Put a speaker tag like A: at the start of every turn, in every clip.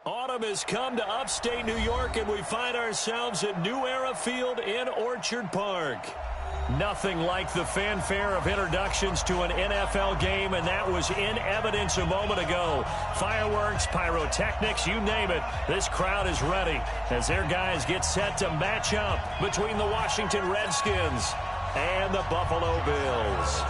A: Autumn has come to upstate New York, and we find ourselves at New Era Field in Orchard Park. Nothing like the fanfare of introductions to an NFL game, and that was in evidence a moment ago. Fireworks, pyrotechnics, you name it. This crowd is ready as their guys get set to match up between the Washington Redskins and the Buffalo Bills.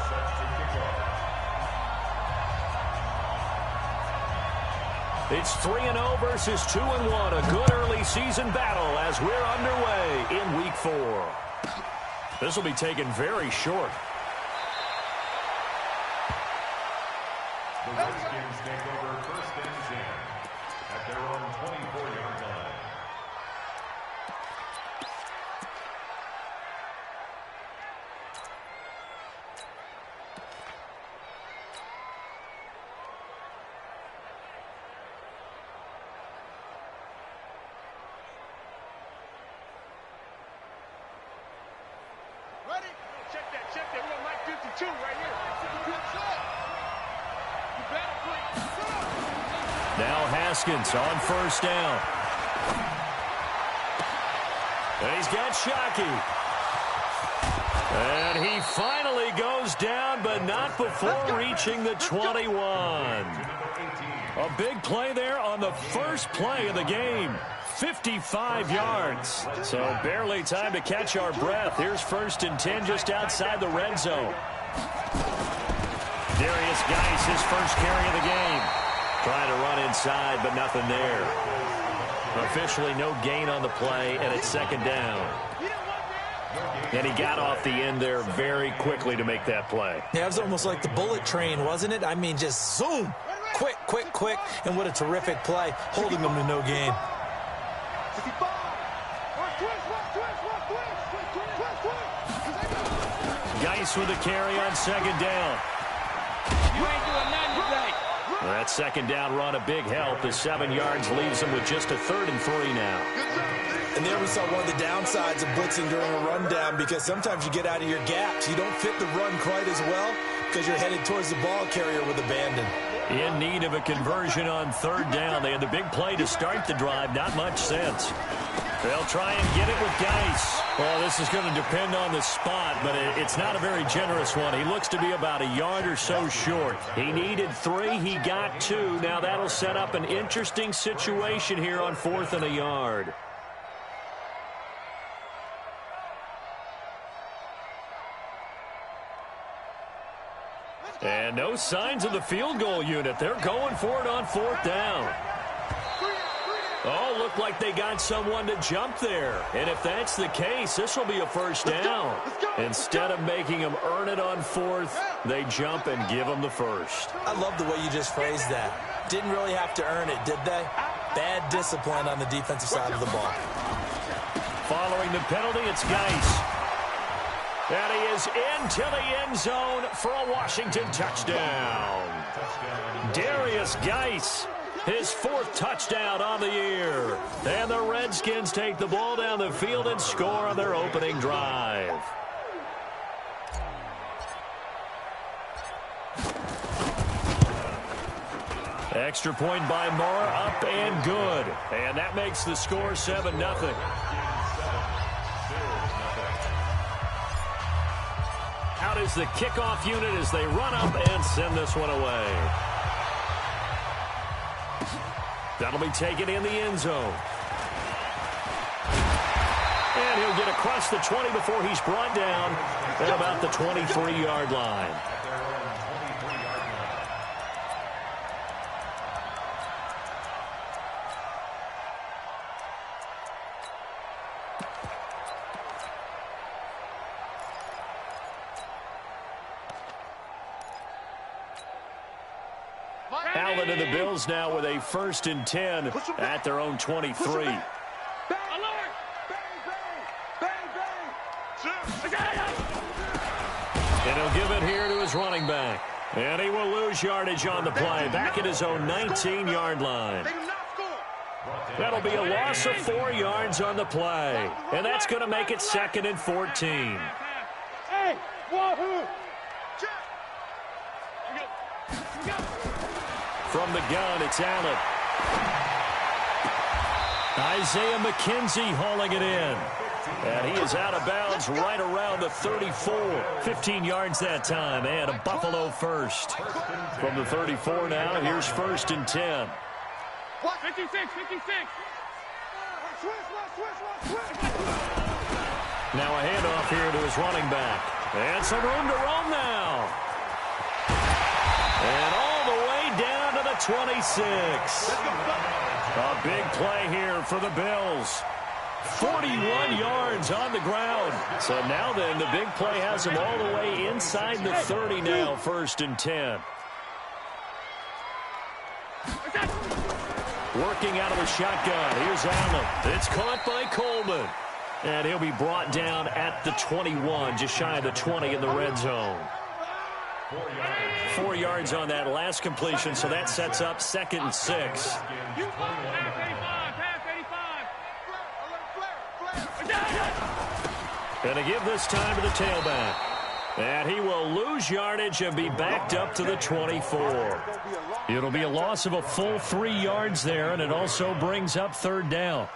A: It's 3-0 versus 2-1, a good early season battle as we're underway in Week 4. This will be taken very short.
B: The Redskins take over first and 10 at their own 24-yard line.
C: Check that. We're on Mike 52 right here. You better play.
A: Now Haskins on first down. And he's got Shockey. And he finally goes down, but not before reaching the 21. A big play there on the first play of the game. 55 yards. So barely time to catch our breath. Here's first and 10 just outside the red zone. Darius Geis, his first carry of the game. Trying to run inside, but nothing there. Officially no gain on the play, and it's second down. And he got off the end there very quickly to make that play.
D: Yeah, it was almost like the bullet train, wasn't it? I mean, just zoom. Quick. And what a terrific play, holding them to no gain.
A: Geis with a carry on second down.
C: You ain't doing nothing today.
A: That second down run a big help. The 7 yards leaves them with just a 3rd and 3 now.
D: And there we saw one of the downsides of blitzing during a rundown, because sometimes you get out of your gaps. You don't fit the run quite as well because you're headed towards the ball carrier with abandon.
A: In need of a conversion on 3rd down. They had the big play to start the drive. Not much sense. They'll try and get it with Geis. Well, this is going to depend on the spot, but it's not a very generous one. He looks to be about a yard or so short. He needed 3. He got 2. Now that'll set up an interesting situation here on 4th and a yard. And no signs of the field goal unit. They're going for it on 4th down. Oh, looked like they got someone to jump there. And if that's the case, this will be a first down. Instead of making them earn it on 4th, they jump and give them the first.
D: I love the way you just phrased that. Didn't really have to earn it, did they? Bad discipline on the defensive side of the ball.
A: Following the penalty, it's Geis. And he is into the end zone for a Washington touchdown. Darius Geis, his 4th touchdown on the year. And the Redskins take the ball down the field and score on their opening drive. Extra point by Moore, up and good. And that makes the score 7-0. Out is the kickoff unit as they run up and send this one away. That'll be taken in the end zone. And he'll get across the 20 before he's brought down at about the 23-yard line. Allen and the Bills now with a 1st and 10 at their own 23.
C: And
A: he'll give it here to his running back. And he will lose yardage on the play, back at his own 19-yard line. That'll be a loss of 4 yards on the play. And that's going to make it 2nd and 14.
C: Hey, wahoo!
A: From the gun, it's Allen. Isaiah McKenzie hauling it in. And he is out of bounds right around the 34. 15 yards that time, and a Buffalo first. From the 34 now, here's 1st and 10.
C: 56, 56.
A: Now a handoff here to his running back. And some room to roam now. And all the way down to the 26. A big play here for the Bills. 41 yards on the ground. So now then, the big play has him all the way inside the 30 now, 1st and 10. Working out of the shotgun. Here's Allen. It's caught by Coleman. And he'll be brought down at the 21, just shy of the 20 in the red zone. 4 yards on that last completion, so that sets up 2nd and 6. Going to give this time to the tailback. And he will lose yardage and be backed up to the 24. It'll be a loss of a full 3 yards there, and it also brings up 3rd down.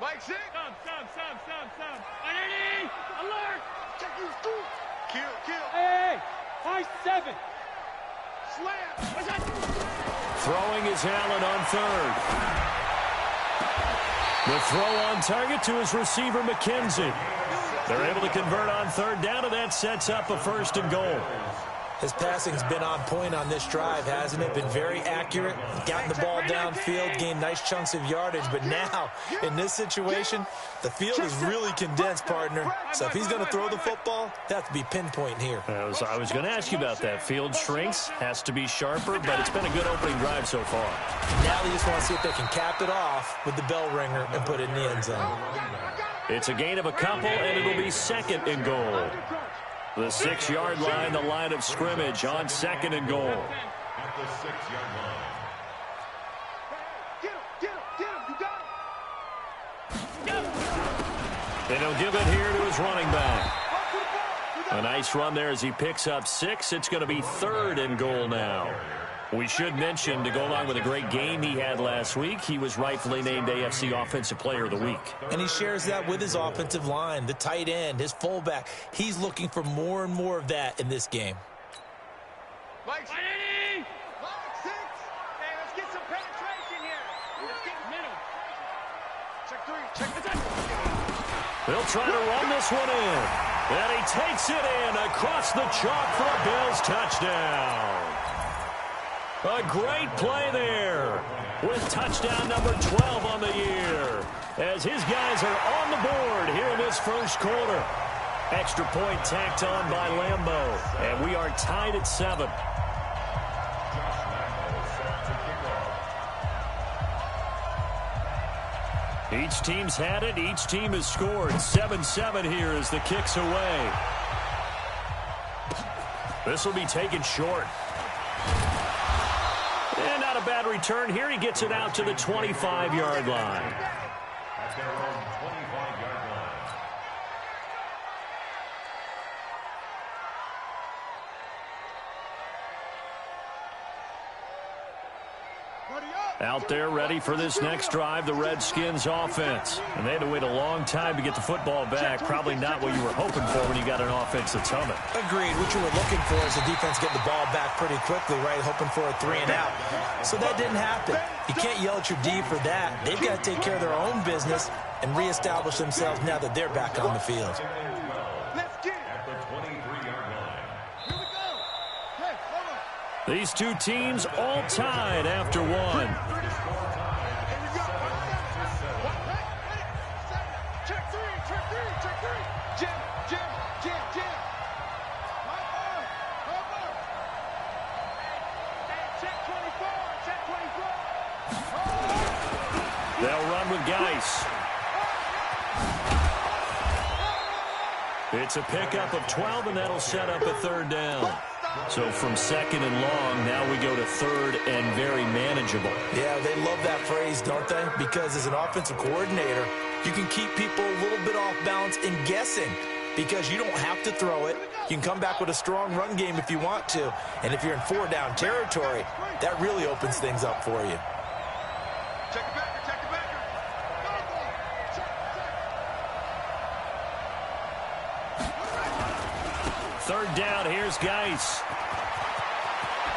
C: Mike, six. Sub. Underneath. Alert. Check you. Kill. Hey. High 7. Slam. What's that?
A: Throwing is Allen on 3rd. The throw on target to his receiver, McKenzie. They're able to convert on 3rd down, and that sets up a 1st and goal.
D: His passing's been on point on this drive, hasn't it? Been very accurate, gotten the ball downfield, gained nice chunks of yardage. But now, in this situation, the field is really condensed, partner. So if he's going to throw the football, they have to be pinpoint here.
A: I was going to ask you about that. Field shrinks, has to be sharper, but it's been a good opening drive so far.
D: Now they just want to see if they can cap it off with the bell ringer and put it in the end zone.
A: It's a gain of a couple, and it'll be 2nd and goal. The 6-yard line, the line of scrimmage on 2nd and goal.
B: At the 6-yard line.
C: Get him.
A: And he'll give it here to his running back. A nice run there as he picks up 6. It's going to be 3rd and goal now. We should mention, to go along with a great game he had last week, he was rightfully named AFC Offensive Player of the Week.
D: And he shares that with his offensive line, the tight end, his fullback. He's looking for more and more of that in this game.
C: Mike 6. Hey, let's get some penetration here. Let's get middle. Check 3. Check the
A: They'll try to run this one in. And he takes it in across the chalk for a Bills touchdown. A great play there with touchdown number 12 on the year as his guys are on the board here in this 1st quarter. Extra point tacked on by Lambeau, and we are tied at 7. Each team's had it. Each team has scored. 7-7 here as the kick's away. This will be taken short. And not a bad return here. He gets it out to the 25-yard line.
B: At their own 25-yard line.
A: Out there ready for this next drive, the Redskins offense. And they had to wait a long time to get the football back. Probably not what you were hoping for when you got an offense that's humming.
D: Agreed. What you were looking for is the defense getting the ball back pretty quickly, right? Hoping for a 3 and out. So that didn't happen. You can't yell at your D for that. They've got to take care of their own business and reestablish themselves now that they're back on the field.
C: Let's get it.
B: At the 23-yard line.
C: Here we go. Hey, hold on.
A: These two teams all tied after one. They'll run with Geis. It's a pickup of 12, and that'll set up a third down. So from second and long, now we go to third and very manageable.
D: Yeah, they love that phrase, don't they? Because as an offensive coordinator, you can keep people a little bit off balance and guessing because you don't have to throw it. You can come back with a strong run game if you want to. And if you're in four-down territory, that really opens things up for you.
C: Check it back, check it back.
A: Third down, here's Geis.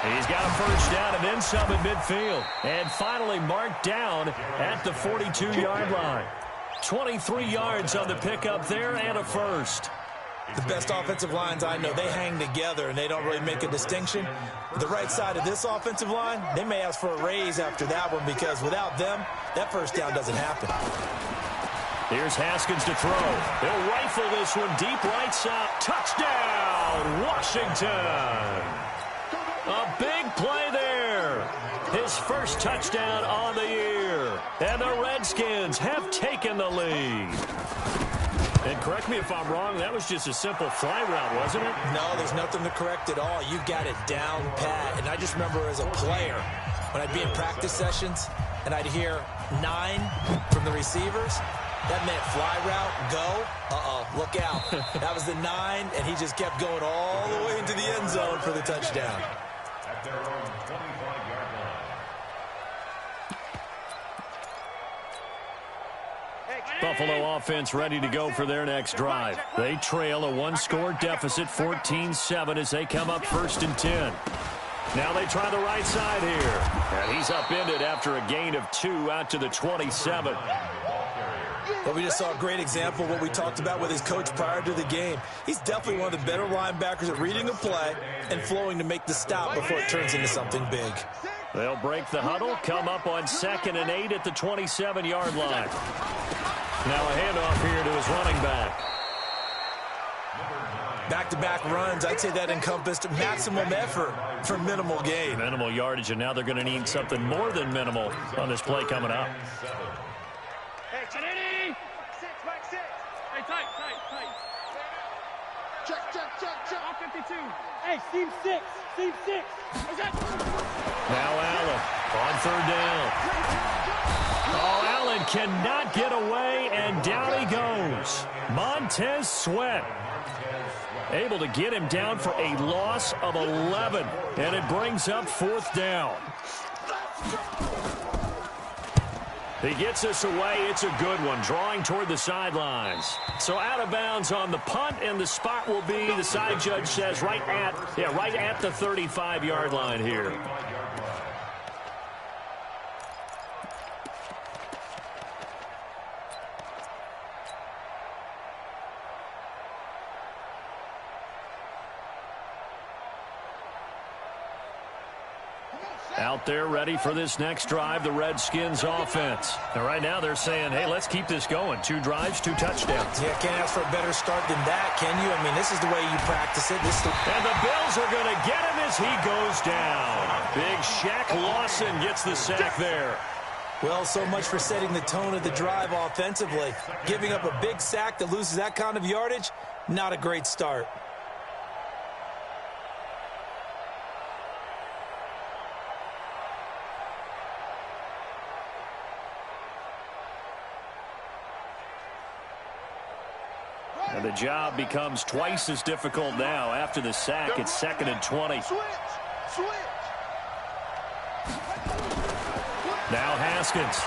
A: He's got a first down and then some at midfield. And finally marked down at the 42-yard line. 23 yards on the pickup there and a first.
D: The best offensive lines I know, they hang together and they don't really make a distinction. The right side of this offensive line, they may ask for a raise after that one because without them, that first down doesn't happen.
A: Here's Haskins to throw. He'll rifle this one deep right side. Touchdown, Washington. A big play there. His first touchdown on the year. And the Redskins have taken the lead. And correct me if I'm wrong, that was just a simple fly route, wasn't it?
D: No, there's nothing to correct at all. You got it down pat. And I just remember as a player, when I'd be in practice sessions, and I'd hear 9 from the receivers, that meant fly route, go, look out. That was the 9, and he just kept going all the way into the end zone for the touchdown.
B: At their own 25-yard line.
A: Buffalo offense ready to go for their next drive. They trail a one-score deficit, 14-7, as they come up 1st and 10. Now they try the right side here. And he's upended after a gain of 2 out to the 27.
D: But we just saw a great example of what we talked about with his coach prior to the game. He's definitely one of the better linebackers at reading a play and flowing to make the stop before it turns into something big.
A: They'll break the huddle, come up on 2nd and 8 at the 27-yard line. Now a handoff here to his running back.
D: Back-to-back runs, I'd say that encompassed maximum effort for minimal gain.
A: Minimal yardage, and now they're going to need something more than minimal on this play coming up.
C: Hey, Chinini! Back 6. Hey, tight. Check. All 52. Hey, seam 6.
A: Now Allen on 3rd down. Oh, Allen cannot get away, and down he goes. Montez Sweat able to get him down for a loss of 11, and it brings up 4th down. He gets us away. It's a good one, drawing toward the sidelines. So out of bounds on the punt, and the spot will be, the side judge says, right at the 35-yard line here. Out there ready for this next drive, the Redskins offense. And right now they're saying, hey, let's keep this going. 2 drives, 2 touchdowns.
D: Yeah, can't ask for a better start than that, can you? I mean, this is the way you practice it.
A: And the Bills are going to get him as he goes down. Big Shaq Lawson gets the sack there.
D: Well, so much for setting the tone of the drive offensively. Giving up a big sack that loses that kind of yardage, not a great start.
A: And the job becomes twice as difficult now. After the sack, it's 2nd and 20. Now Haskins.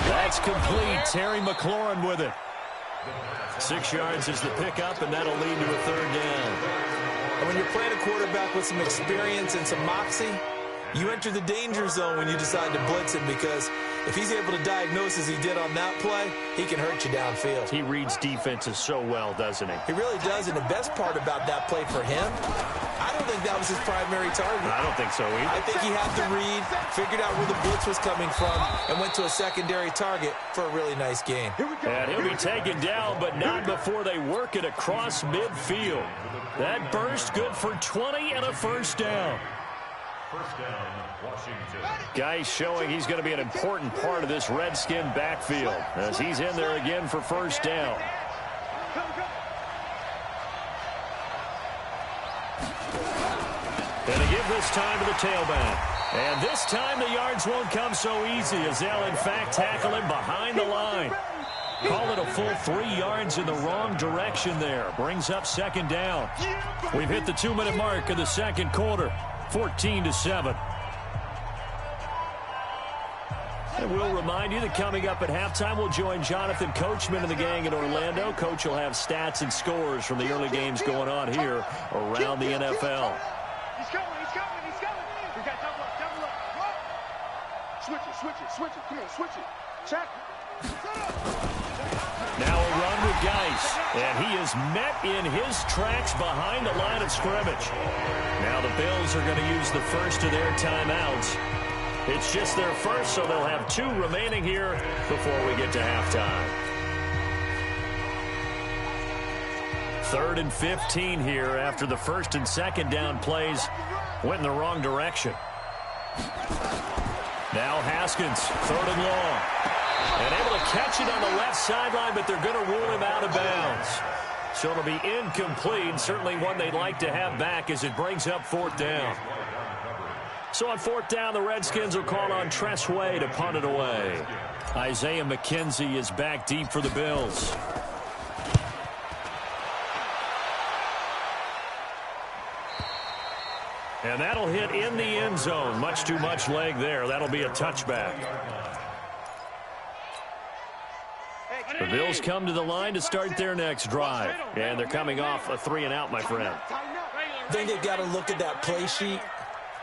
A: That's complete. Terry McLaurin with it. 6 yards is the pickup, and that'll lead to a 3rd down.
D: And when you're playing a quarterback with some experience and some moxie, you enter the danger zone when you decide to blitz him, because if he's able to diagnose as he did on that play, he can hurt you downfield.
A: He reads defenses so well, doesn't he?
D: He really does, and the best part about that play for him, I don't think that was his primary target.
A: I don't think so either.
D: I think he had to read, figured out where the blitz was coming from, and went to a secondary target for a really nice gain.
A: And he'll be taken down, but not before they work it across midfield. That burst good for 20 and a 1st down.
B: First down, Washington.
A: Guy showing he's going to be an important part of this Redskin backfield as he's in there again for 1st down. And to give this time to the tailback. And this time the yards won't come so easy as they'll, in fact, tackle him behind the line. Call it a full 3 yards in the wrong direction there. Brings up second down. We've hit the 2-minute mark in the second quarter. 14-7. And we'll remind you that coming up at halftime, we'll join Jonathan Coachman and the gang in Orlando. Coach will have stats and scores from the early games going on here around the NFL.
C: He's coming. We got double up. Switch it. Come on, switch it. Check.
A: Now a run with Geis, and he is met in his tracks behind the line of scrimmage. Now the Bills are going to use the first of their timeouts. It's just their first, so they'll have 2 remaining here before we get to halftime. 3rd and 15 here after the first and second down plays went in the wrong direction. Now Haskins, 3rd and long. And able to catch it on the left sideline, but they're going to rule him out of bounds. So it'll be incomplete, certainly one they'd like to have back as it brings up 4th down. So on 4th down, the Redskins will call on Tress Way to punt it away. Isaiah McKenzie is back deep for the Bills. And that'll hit in the end zone. Much too much leg there. That'll be a touchback. The Bills come to the line to start their next drive. And they're coming off a 3-and-out, my friend.
D: I think they've got to look at that play sheet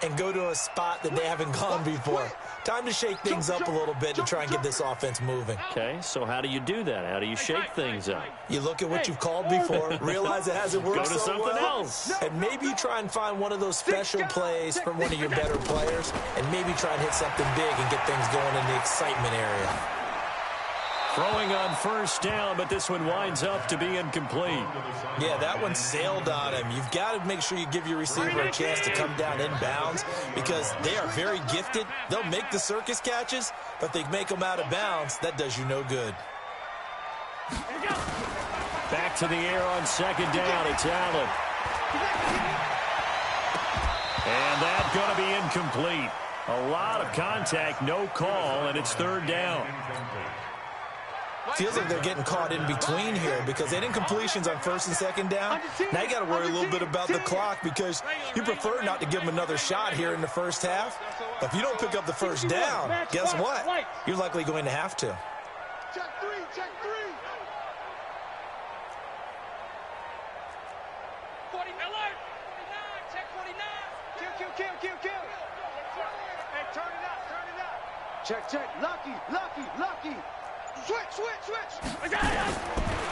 D: and go to a spot that they haven't gone before. Time to shake things up a little bit to try and get this offense moving.
A: Okay, so how do you do that? How do you shake things up?
D: You look at what you've called before, realize it hasn't worked
A: Go to
D: so
A: something
D: well,
A: else.
D: and maybe you try and find one of those special plays from one of your better players, and maybe try and hit something big and get things going in the excitement area.
A: Throwing on first down, but this one winds up to be incomplete.
D: Yeah, that one sailed on him. You've got to make sure you give your receiver a chance to come down inbounds because they are very gifted. They'll make the circus catches, but if they make them out of bounds, that does you no good.
A: Back to the air on second down. It's Allen. And that's going to be incomplete. A lot of contact, no call, and it's 3rd down.
D: Feels like they're getting caught in between here because they didn't completions on 1st and 2nd down. Now you got to worry a little bit about the clock because you prefer not to give them another shot here in the first half. But if you don't pick up the first down, guess what? You're likely going to have to.
C: Check 3. Check 49. Kill. Hey, turn it up. Check. Lucky. Switch.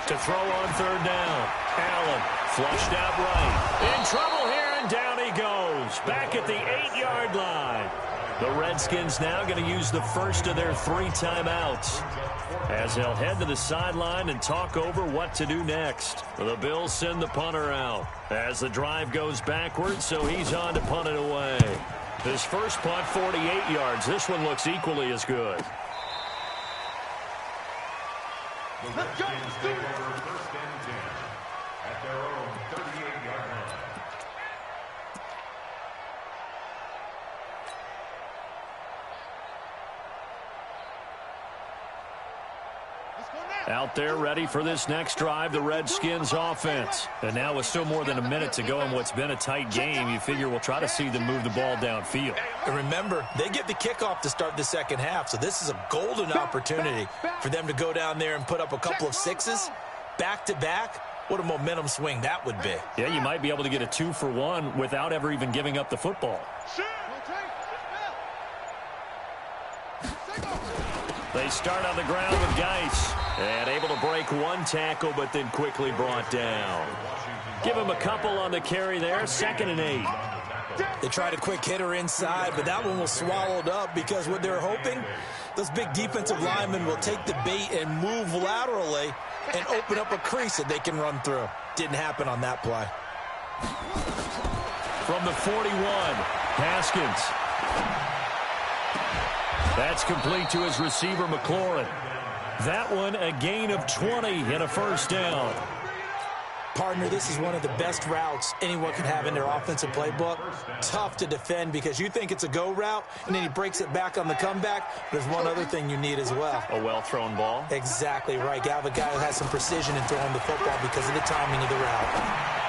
A: To throw on 3rd down. Allen flushed out right. In trouble here, and down he goes. Back at the 8-yard line. The Redskins now going to use the first of their 3 timeouts as they'll head to the sideline and talk over what to do next. The Bills send the punter out as the drive goes backwards, so he's on to punt it away. His first punt, 48 yards. This one looks equally as good.
B: The Redskins take over 1st and 10 at their own 38-yard line.
A: Out there ready for this next drive, the Redskins offense. And now with still more than a minute to go in what's been a tight game, you figure we'll try to see them move the ball downfield.
D: And remember, they get the kickoff to start the second half, so this is a golden opportunity for them to go down there and put up a couple of sixes back-to-back. What a momentum swing that would be.
A: Yeah, you might be able to get a 2-for-1 without ever even giving up the football. They start on the ground with Geis. And able to break one tackle, but then quickly brought down. Give him a couple on the carry there. 2nd and 8.
D: They tried a quick hitter inside, but that one was swallowed up because what they're hoping, those big defensive linemen will take the bait and move laterally and open up a crease that they can run through. Didn't happen on that play.
A: From the 41, Haskins. That's complete to his receiver, McLaurin. That one, a gain of 20 and a first down.
D: Partner, this is one of the best routes anyone can have in their offensive playbook. Tough to defend because you think it's a go route, and then he breaks it back on the comeback. There's one other thing you need as well.
A: A well-thrown ball.
D: Exactly right. You have a guy who has some precision in throwing the football because of the timing of the route.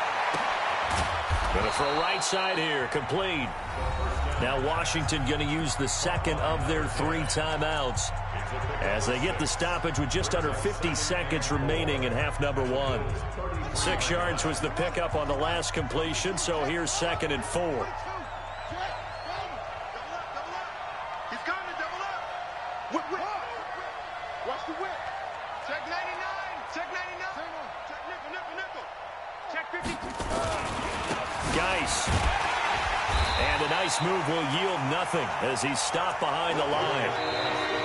A: Going to throw right side here. Complete. Now Washington going to use the second of their 3 timeouts as they get the stoppage with just under 50 seconds remaining in half number 1. 6 yards was the pickup on the last completion, so here's 2nd and 4.
C: He's coming to double up. Whip. Watch the whip. Check 99. Check 99. Check nickel. Check 50.
A: Geis. And a nice move will yield nothing as he's stopped behind the line.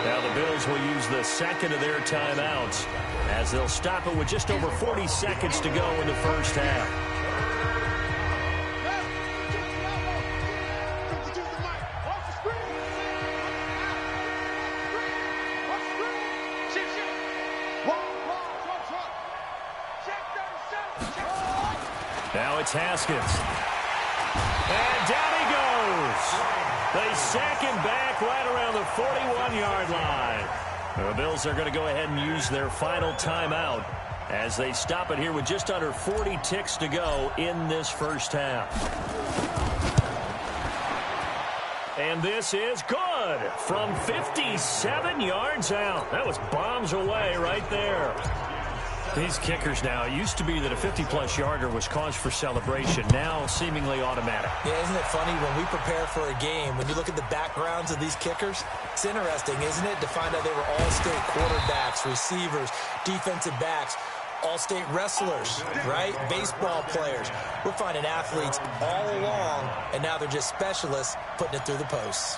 A: Now the Bills will use the second of their timeouts as they'll stop it with just over 40 seconds to go in the first half. Now it's Haskins. And down he goes. They sack him back right around the 41-yard line. The Bills are going to go ahead and use their final timeout as they stop it here with just under 40 ticks to go in this first half. And this is good from 57 yards out. That was bombs away right there. These kickers now, it used to be that a 50-plus yarder was cause for celebration, now seemingly automatic.
D: Yeah, isn't it funny when we prepare for a game, when you look at the backgrounds of these kickers, it's interesting, isn't it, to find out they were all-state quarterbacks, receivers, defensive backs, all-state wrestlers, right? Baseball players. We're finding athletes all along, and now they're just specialists putting it through the posts.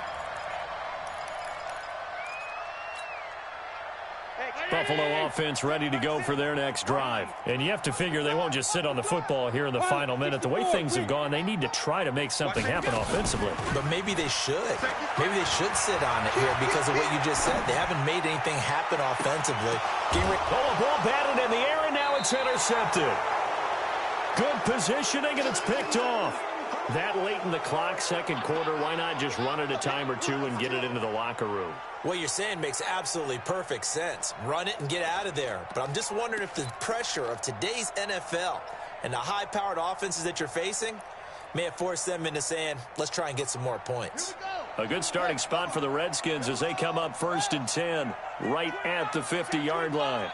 A: Buffalo offense ready to go for their next drive. And you have to figure they won't just sit on the football here in the final minute. The way things have gone, they need to try to make something happen offensively.
D: But maybe they should. Maybe they should sit on it here because of what you just said. They haven't made anything happen offensively.
A: Oh, a ball batted in the air, and now it's intercepted. Good positioning, and it's picked off. That late in the clock, second quarter, why not just run it a time or two and get it into the locker room?
D: What you're saying makes absolutely perfect sense. Run it and get out of there. But I'm just wondering if the pressure of today's NFL and the high-powered offenses that you're facing may have forced them into saying, let's try and get some more points.
A: A good starting spot for the Redskins as they come up 1st and 10, right at the 50-yard line.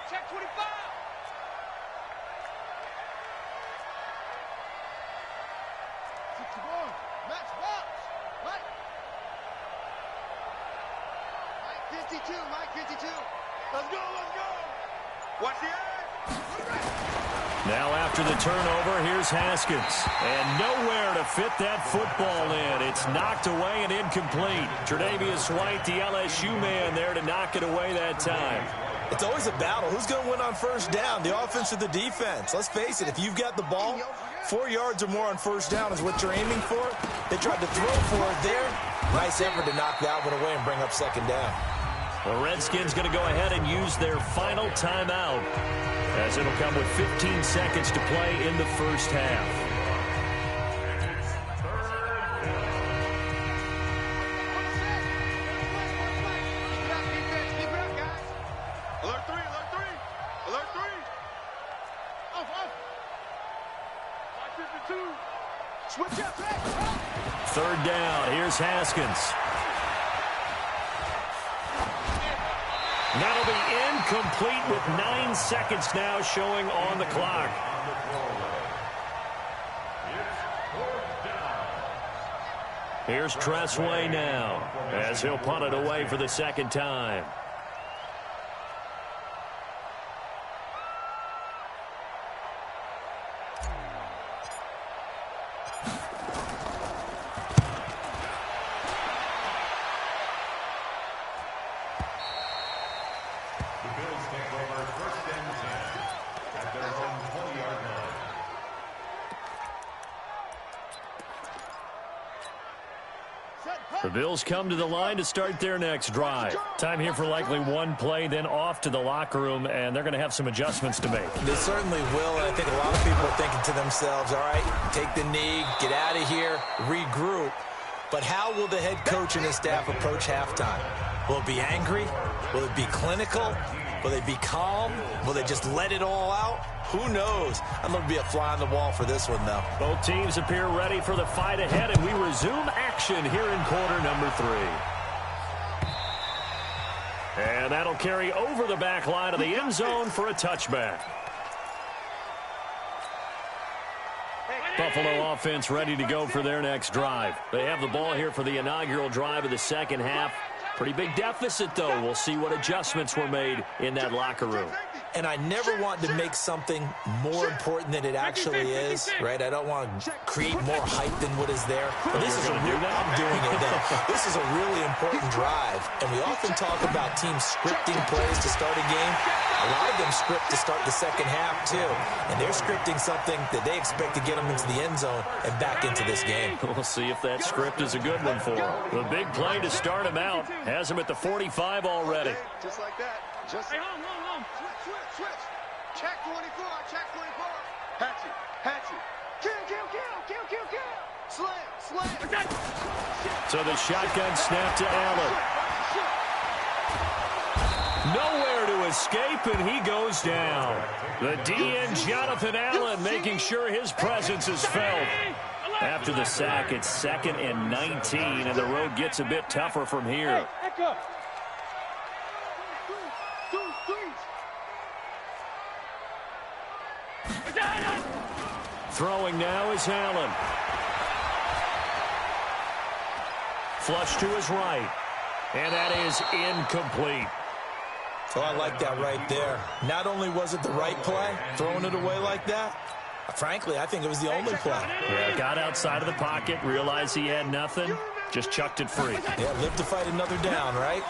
A: Now after the turnover, here's Haskins. And nowhere to fit that football in. It's knocked away and incomplete. Tre'Davious White, the LSU man, there to knock it away that time.
D: It's always a battle. Who's going to win on first down, the offense or the defense? Let's face it, if you've got the ball, 4 yards or more on first down is what you're aiming for. They tried to throw for it there. Nice effort to knock that one away and bring up second down.
A: The Redskins going to go ahead and use their final timeout as it'll come with 15 seconds to play in the first half. Third down. Here's Haskins. That'll be incomplete with 9 seconds now showing on the clock. Here's Tressway now as he'll punt it away for the second time. The Bills come to the line to start their next drive. Time here for likely one play, then off to the locker room, and they're going to have some adjustments to make.
D: They certainly will, and I think a lot of people are thinking to themselves, all right, take the knee, get out of here, regroup. But how will the head coach and his staff approach halftime? Will it be angry? Will it be clinical? Will they be calm? Will they just let it all out? Who knows? I'm going to be a fly on the wall for this one, though.
A: Both teams appear ready for the fight ahead, and we resume action here in quarter number 3. And that'll carry over the back line of the end zone for a touchback. Buffalo offense ready to go for their next drive. They have the ball here for the inaugural drive of the second half. Pretty big deficit, though. We'll see what adjustments were made in that locker room.
D: And I never want to make something more important than it actually is, right? I don't want to create more hype than what is there. But this is a real, I'm doing it though. This is a really important drive. And we often talk about teams scripting plays to start a game. A lot of them script to start the second half, too. And they're scripting something that they expect to get them into the end zone and back into this game.
A: We'll see if that script is a good one for them. The big play to start him out has him at the 45 already.
C: Just like that. Just hey, home. Switch. Check 24. Hatchet. Kill. Slam.
A: So the shotgun snap to Allen. Nowhere to escape, and he goes down. The DN, Jonathan Allen, making sure his presence is felt. After the sack, it's 2nd and 19, and the road gets a bit tougher from here. Throwing now is Allen. Flush to his right. And that is incomplete.
D: So I like that right there. Not only was it the right play, throwing it away like that, frankly, I think it was the only play.
A: Yeah, got outside of the pocket, realized he had nothing, just chucked it free.
D: Yeah, live to fight another down, right?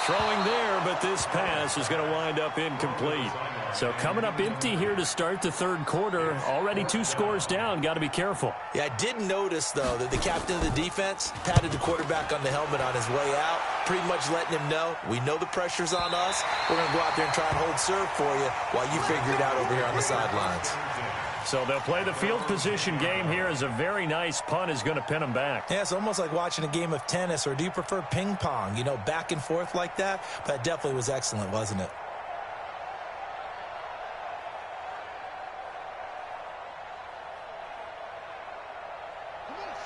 A: Throwing there, but this pass is going to wind up incomplete. So coming up empty here to start the third quarter. Already 2 scores down. Got to be careful.
D: Yeah, I did notice, though, that the captain of the defense patted the quarterback on the helmet on his way out, pretty much letting him know, we know the pressure's on us. We're going to go out there and try and hold serve for you while you figure it out over here on the sidelines.
A: So they'll play the field position game here as a very nice punt is going to pin them back.
D: Yeah, it's almost like watching a game of tennis, or do you prefer ping pong? You know, back and forth like that? But that definitely was excellent, wasn't it?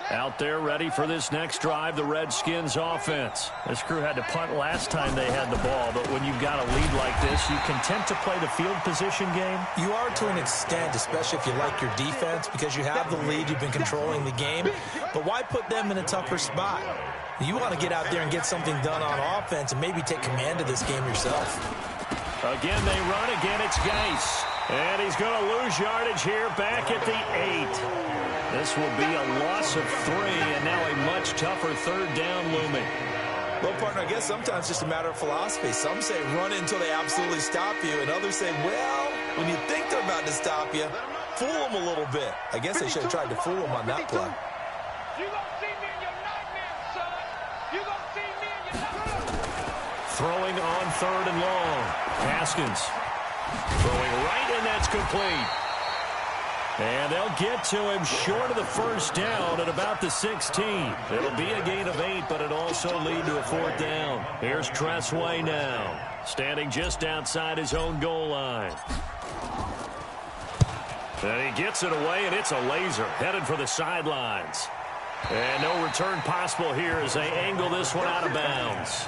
A: Out there ready for this next drive, the Redskins offense. This crew had to punt last time they had the ball, but when you've got a lead like this, you content to play the field position game?
D: You are to an extent, especially if you like your defense, because you have the lead, you've been controlling the game. But why put them in a tougher spot? You want to get out there and get something done on offense and maybe take command of this game yourself.
A: Again, they run. Again, it's Gase. And he's going to lose yardage here back at the 8. This will be a loss of 3, and now a much tougher third down looming.
D: Well, partner, I guess sometimes it's just a matter of philosophy. Some say run until they absolutely stop you, and others say, well, when you think they're about to stop you, fool them a little bit. I guess they should have tried to fool them on that play.
C: You gonna see me in your nightmares, son. You gonna see me in your nightmares.
A: Throwing on 3rd and long. Haskins throwing right, and that's complete. And they'll get to him short of the first down at about the 16. It'll be a gain of 8, but it'll also lead to a 4th down. Here's Tressway now, standing just outside his own goal line. And he gets it away, and it's a laser headed for the sidelines. And no return possible here as they angle this one out of bounds.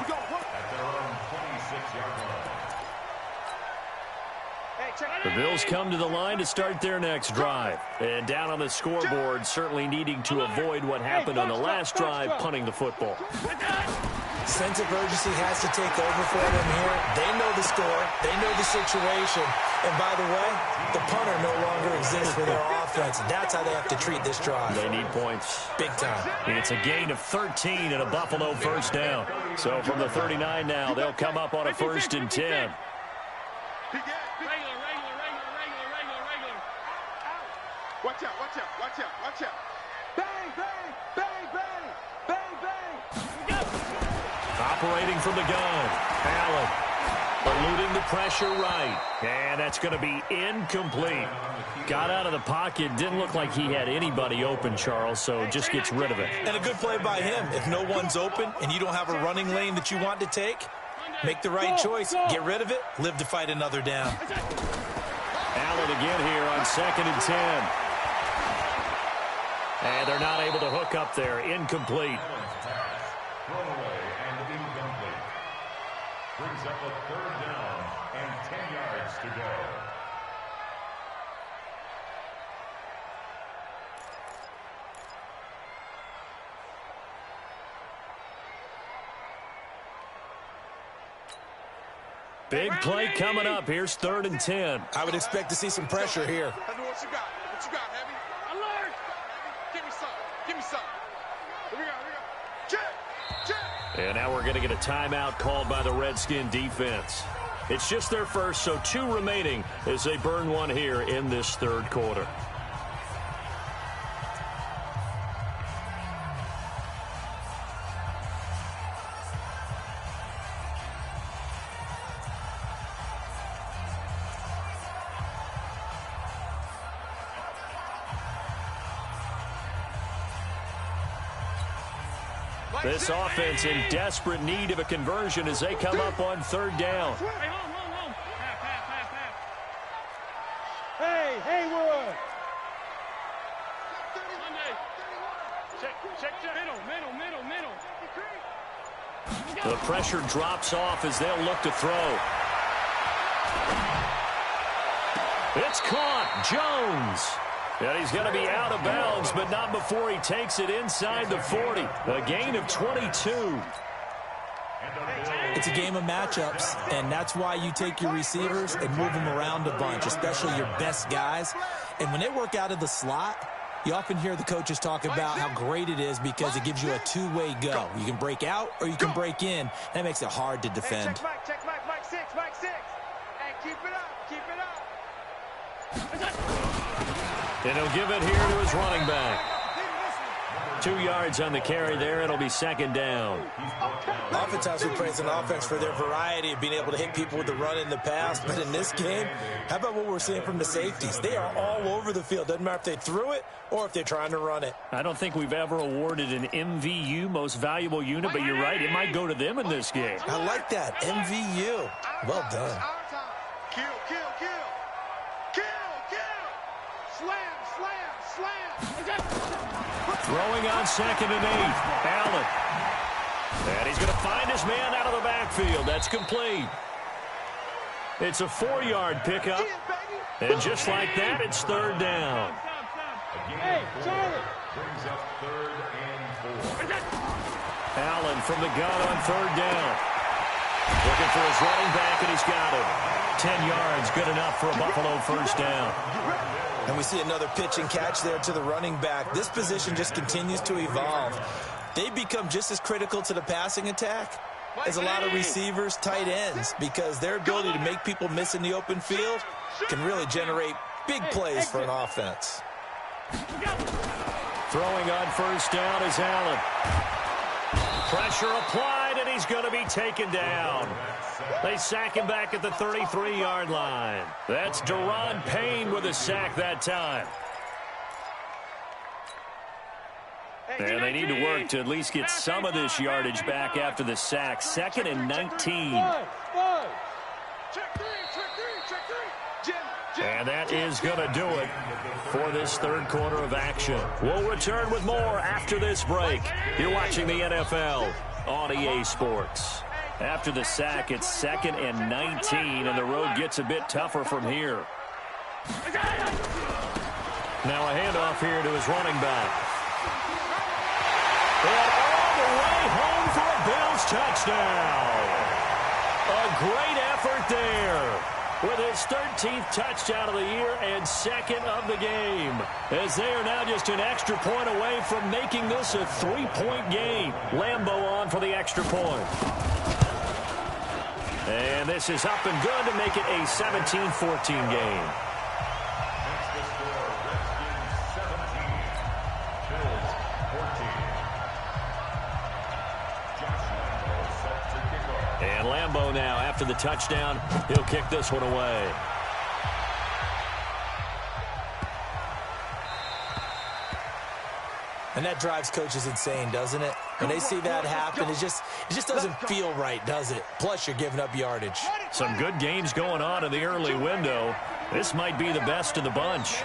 A: The Bills come to the line to start their next drive. And down on the scoreboard, certainly needing to avoid what happened on the last drive, punting the football.
D: Sense of urgency has to take over for them here. They know the score. They know the situation. And by the way, the punter no longer exists for their offense. That's how they have to treat this drive.
A: They need points.
D: Big time.
A: It's a gain of 13 and a Buffalo first down. So from the 39 now, they'll come up on a 1st and 10.
C: Watch out, watch out, watch out, watch out. Bang, bang, bang, bang, bang, bang.
A: Operating from the gun. Allen eluding the pressure right. And that's going to be incomplete. Got out of the pocket. Didn't look like he had anybody open, Charles, so just gets rid of it.
D: And a good play by him. If no one's open and you don't have a running lane that you want to take, make the right choice. Get rid of it. Live to fight another down.
A: Allen again here on 2nd and 10. And they're not able to hook up there. Incomplete.
B: Thrown away and incomplete. Brings up a 3rd down and 10 yards to go.
A: Big play coming up. Here's 3rd and 10.
D: I would expect to see some pressure here.
C: What you got? What you got, Heavy? Alert! Give me some. Give me some. Here we go, here we go. Check! Check!
A: And now we're going to get a timeout called by the Redskin defense. It's just their first, so 2 remaining as they burn one here in this 3rd quarter. This offense in desperate need of a conversion as they come up on 3rd down.
C: Hey, hold. Half. Hey, Haywood! Check. Middle.
A: The pressure drops off as they'll look to throw. It's caught. Jones. And he's going to be out of bounds, but not before he takes it inside the 40. A gain of 22.
D: It's a game of matchups, and that's why you take your receivers and move them around a bunch, especially your best guys. And when they work out of the slot, you often hear the coaches talk about how great it is because it gives you a two-way go. You can break out or you can break in. That makes it hard to defend.
C: Check Mike 6. Hey, keep it up.
A: And he'll give it here to his running back. 2 yards on the carry there. It'll be 2nd down.
D: Oftentimes we praise an offense for their variety of being able to hit people with the run in the pass. But in this game, how about what we're seeing from the safeties? They are all over the field. Doesn't matter if they threw it or if they're trying to run it.
A: I don't think we've ever awarded an MVU, most valuable unit, but you're right. It might go to them in this game.
D: I like that. MVU. Well done.
C: Kill. Slam.
A: Throwing on 2nd and 8. Allen. And he's going to find his man out of the backfield. That's complete. It's a 4-yard pickup. And just like that, it's 3rd down.
C: Hey, Charlie.
B: Brings up 3rd and 4.
A: Allen from the gun on 3rd down. Looking for his running back, and he's got him. 10 yards, good enough for a Buffalo 1st down.
D: And we see another pitch and catch there to the running back. This position just continues to evolve. They become just as critical to the passing attack as a lot of receivers, tight ends, because their ability to make people miss in the open field can really generate big plays for an offense.
A: Throwing on 1st down is Allen. Pressure applied, and he's going to be taken down. They sack him back at the 33-yard line. That's Deron Payne with a sack that time. And they need to work to at least get some of this yardage back after the sack. 2nd and 19. And that is going to do it for this 3rd quarter of action. We'll return with more after this break. You're watching the NFL on EA Sports. After the sack, it's 2nd and 19, and the road gets a bit tougher from here. Now a handoff here to his running back. And all the way home for a Bills touchdown. A great effort there with his 13th touchdown of the year and 2nd of the game, as they are now just an extra point away from making this a 3-point game. Lambeau on for the extra point. And this is up and good to make it a 17-14 game. Lambeau now after the touchdown. He'll kick this one away.
D: And that drives coaches insane, doesn't it? When they see that happen, it just doesn't feel right, does it? Plus, you're giving up yardage.
A: Some good games going on in the early window. This might be the best of the bunch.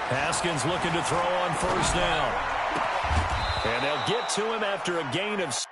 A: Haskins looking to throw on first down. And they'll get to him after a gain of 6.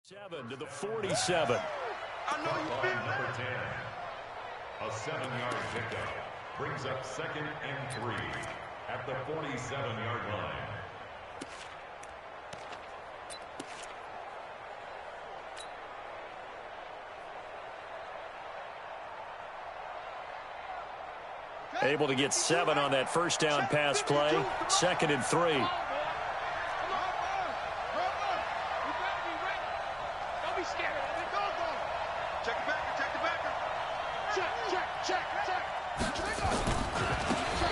A: Seven to the 47.
C: I know you feel
B: Number 10, a 7-yard pickup brings up 2nd and 3 at the 47-yard line.
A: Able to get 7 on that first down pass play. 2nd and 3.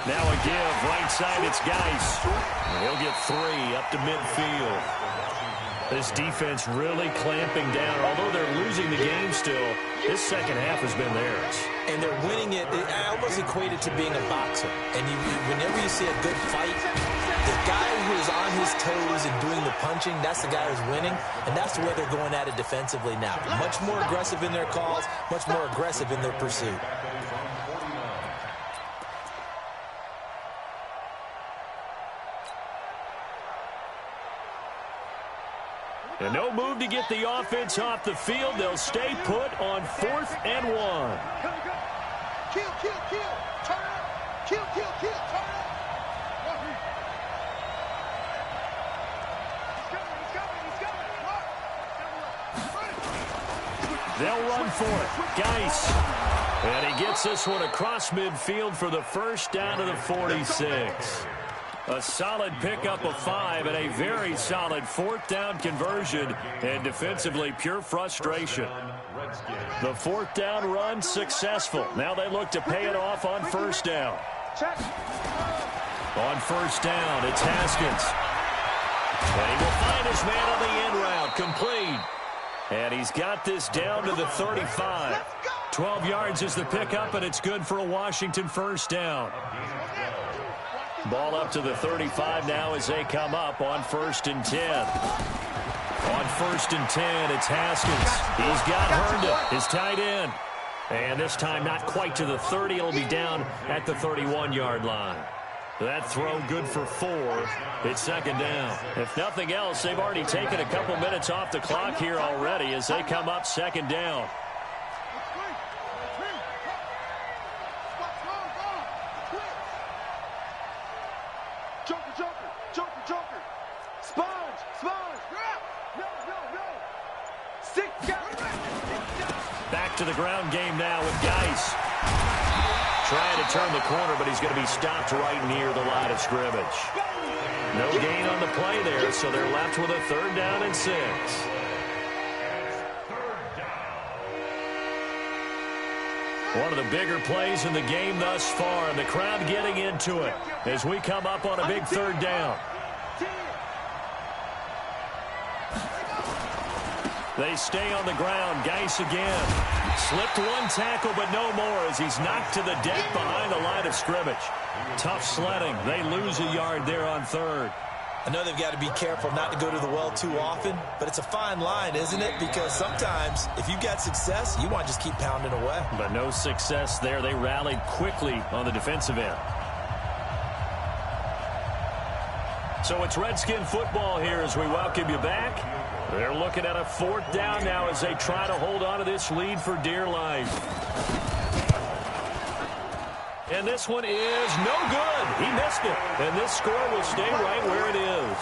A: Now a give, right side, it's Geis. And he'll get 3 up to midfield. This defense really clamping down. Although they're losing the game still, this second half has been theirs.
D: And they're winning it. I almost equate it to being a boxer. And whenever you see a good fight, the guy who is on his toes and doing the punching, that's the guy who's winning. And that's the way they're going at it defensively now. Much more aggressive in their calls, much more aggressive in their pursuit.
A: And no move to get the offense off the field. They'll stay put on 4th and 1.
C: Kill, kill, kill. Turn up. Kill, kill, kill. Turn up.
A: They'll run for it. Geis. And he gets this one across midfield for the first down to the 46. A solid pickup of 5 and a very solid 4th down conversion, and defensively pure frustration. The 4th down run successful. Now they look to pay it off on first down. On first down, it's Haskins. And he will find his man on the end route, complete. And he's got this down to the 35. 12 yards is the pickup, and it's good for a Washington first down. Ball up to the 35 now as they come up on 1st and 10. On 1st and 10, it's Haskins. He's got Herndon, his tight end. And this time not quite to the 30. It'll be down at the 31-yard line. That throw good for 4. It's 2nd down. If nothing else, they've already taken a couple minutes off the clock here already as they come up 2nd down. Back to the ground game now with Geis. Trying to turn the corner, but he's going to be stopped right near the line of scrimmage. No gain on the play there, so they're left with a 3rd down and 6. One of the bigger plays in the game thus far, and the crowd getting into it as we come up on a big 3rd down. They stay on the ground. Geis again. Slipped one tackle, but no more as he's knocked to the deck behind the line of scrimmage. Tough sledding. They lose a yard there on 3rd.
D: I know they've got to be careful not to go to the well too often, but it's a fine line, isn't it? Because sometimes if you got success, you want to just keep pounding away.
A: But no success there. They rallied quickly on the defensive end. So it's Redskin football here as we welcome you back. They're looking at a 4th down now as they try to hold on to this lead for dear life. And this one is no good. He missed it. And this score will stay right where it is.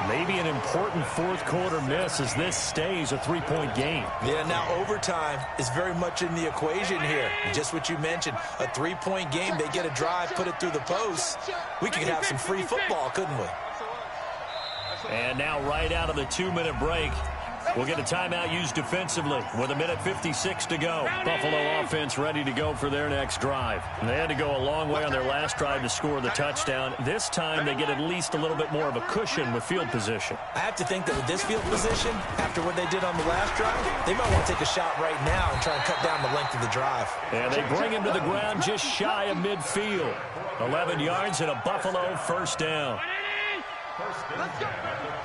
A: Maybe an important 4th quarter miss as this stays a 3-point game.
D: Yeah, now overtime is very much in the equation here. Just what you mentioned, a 3-point game. They get a drive, put it through the post. We could have some free football, couldn't we?
A: And now right out of the 2-minute break, we'll get a timeout used defensively with 1:56 to go. Buffalo offense ready to go for their next drive. They had to go a long way on their last drive to score the touchdown. This time they get at least a little bit more of a cushion with field position.
D: I have to think that with this field position, after what they did on the last drive, they might want to take a shot right now and try and cut down the length of the drive.
A: And they bring him to the ground just shy of midfield. 11 yards and a Buffalo 1st down.
C: Let's go.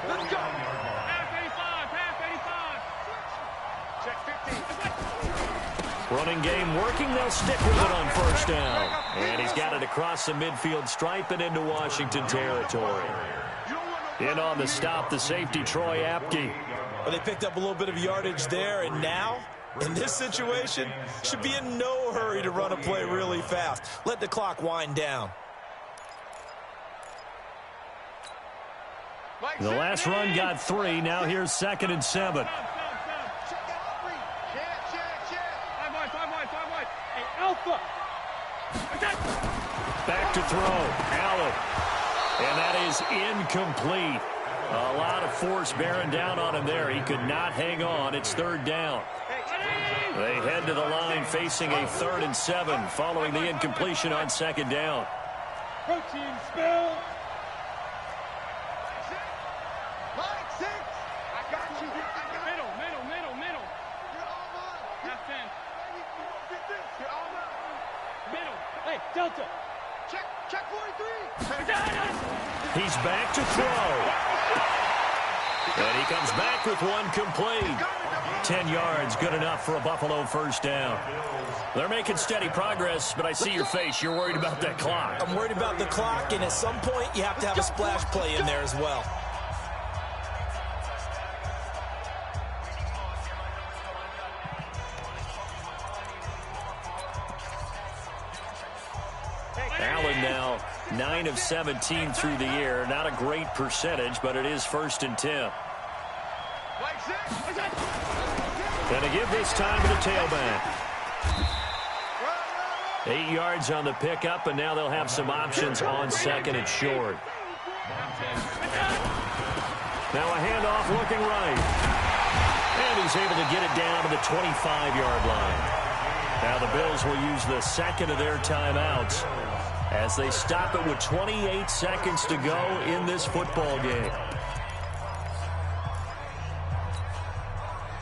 C: Let's go. Half 85. Half 85. Check 15.
A: Running game working. They'll stick with it on 1st down. And he's got it across the midfield stripe and into Washington territory. In on the stop, the safety, Troy Apke.
D: Well, they picked up a little bit of yardage there, and now, in this situation, should be in no hurry to run a play really fast. Let the clock wind down.
A: The last run got 3. Now here's 2nd and 7. Back to throw. Allen. And that is incomplete. A lot of force bearing down on him there. He could not hang on. It's 3rd down. They head to the line facing a 3rd and 7 following the incompletion on 2nd down.
C: Protein spill. Line 6. I got you. Middle. You're all mine. Half 10. You're all mine. Middle. Hey, Delta. Check 43.
A: He's back to throw. And he comes back with one complete. 10 yards, good enough for a Buffalo 1st down. They're making steady progress, but I see your face. You're worried about that clock.
D: I'm worried about the clock, and at some point, you have to have a splash play in there as well.
A: Allen now 9 of 17 through the air. Not a great percentage, but it is 1st and 10. And to give this time to the tailback. 8 yards on the pickup, and now they'll have some options on 2nd and short. Now a handoff looking right. And he's able to get it down to the 25-yard line. Now the Bills will use the 2nd of their timeouts as they stop it with 28 seconds to go in this football game.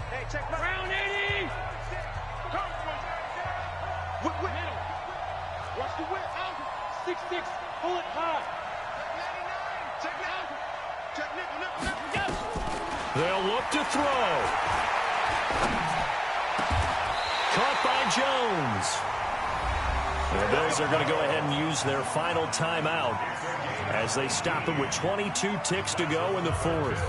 C: Hey, check my round 80. Middle. Watch the whip. 6-6. Pull it high. Check 99. Check nickel.
A: They'll look to throw. Caught by Jones. The Bills are going to go ahead and use their final timeout as they stop it with 22 ticks to go in the 4th.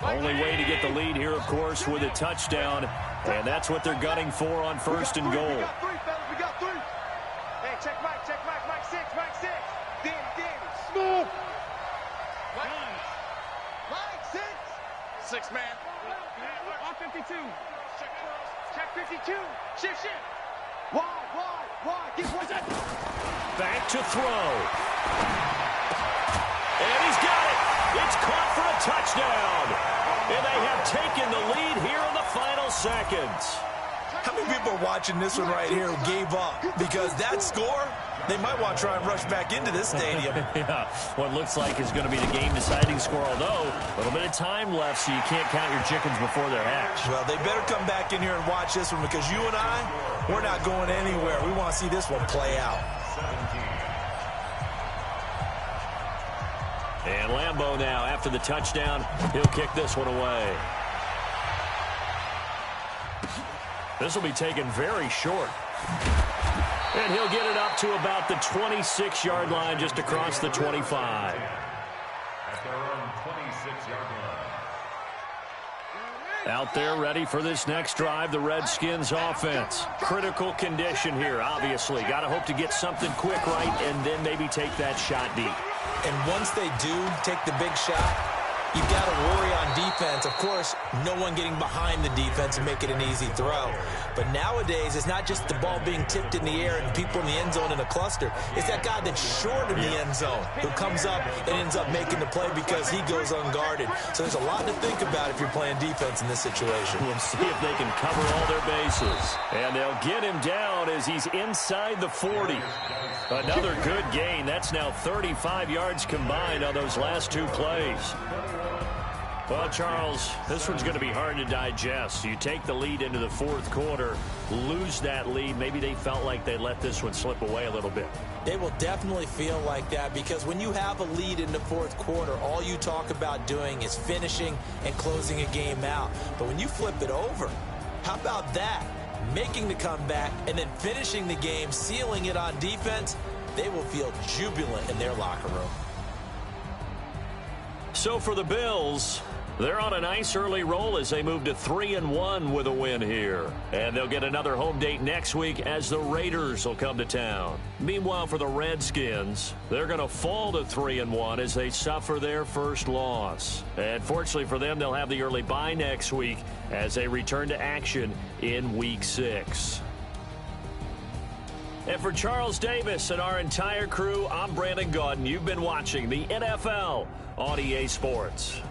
A: Only way to get the lead here, of course, with a touchdown, and that's what they're gunning for on 1st and goal.
C: We got 3. Hey, check Mike. Mike 6. Danny. Smooth. Mike 6. 6 man. 52. Check 52. Shift. Wide. Get one.
A: Back to throw. And he's got it. It's caught for a touchdown. And they have taken the lead here in the final seconds.
D: How many people are watching this one right here who gave up? Because that score, they might want to try and rush back into this stadium.
A: Yeah, what looks like is going to be the game-deciding score, although a little bit of time left, so you can't count your chickens before they're hatched.
D: Well, they better come back in here and watch this one, because you and I, we're not going anywhere. We want to see this one play out.
A: And Lambeau now, after the touchdown, he'll kick this one away. This will be taken very short. And he'll get it up to about the 26-yard line, just across the 25.
B: At their own 26-yard line.
A: Out there ready for this next drive, the Redskins offense. Critical condition here, obviously. Got to hope to get something quick right and then maybe take that shot deep.
D: And once they do take the big shot, you've got to worry on defense. Of course, no one getting behind the defense and make it an easy throw. But nowadays, it's not just the ball being tipped in the air and people in the end zone in a cluster. It's that guy that's short of the end zone who comes up and ends up making the play because he goes unguarded. So there's a lot to think about if you're playing defense in this situation.
A: We'll see if they can cover all their bases. And they'll get him down as he's inside the 40. Another good gain. That's now 35 yards combined on those last two plays. Well, Charles, this one's going to be hard to digest. You take the lead into the fourth quarter, lose that lead. Maybe they felt like they let this one slip away a little bit.
D: They will definitely feel like that, because when you have a lead in the fourth quarter, all you talk about doing is finishing and closing a game out. But when you flip it over, how about that? Making the comeback and then finishing the game, sealing it on defense, they will feel jubilant in their locker room.
A: So for the Bills, they're on a nice early roll as they move to 3-1 with a win here. And they'll get another home date next week as the Raiders will come to town. Meanwhile, for the Redskins, they're going to fall to 3-1 as they suffer their first loss. And fortunately for them, they'll have the early bye next week as they return to action in Week 6. And for Charles Davis and our entire crew, I'm Brandon Gaudin. You've been watching the NFL on EA Sports.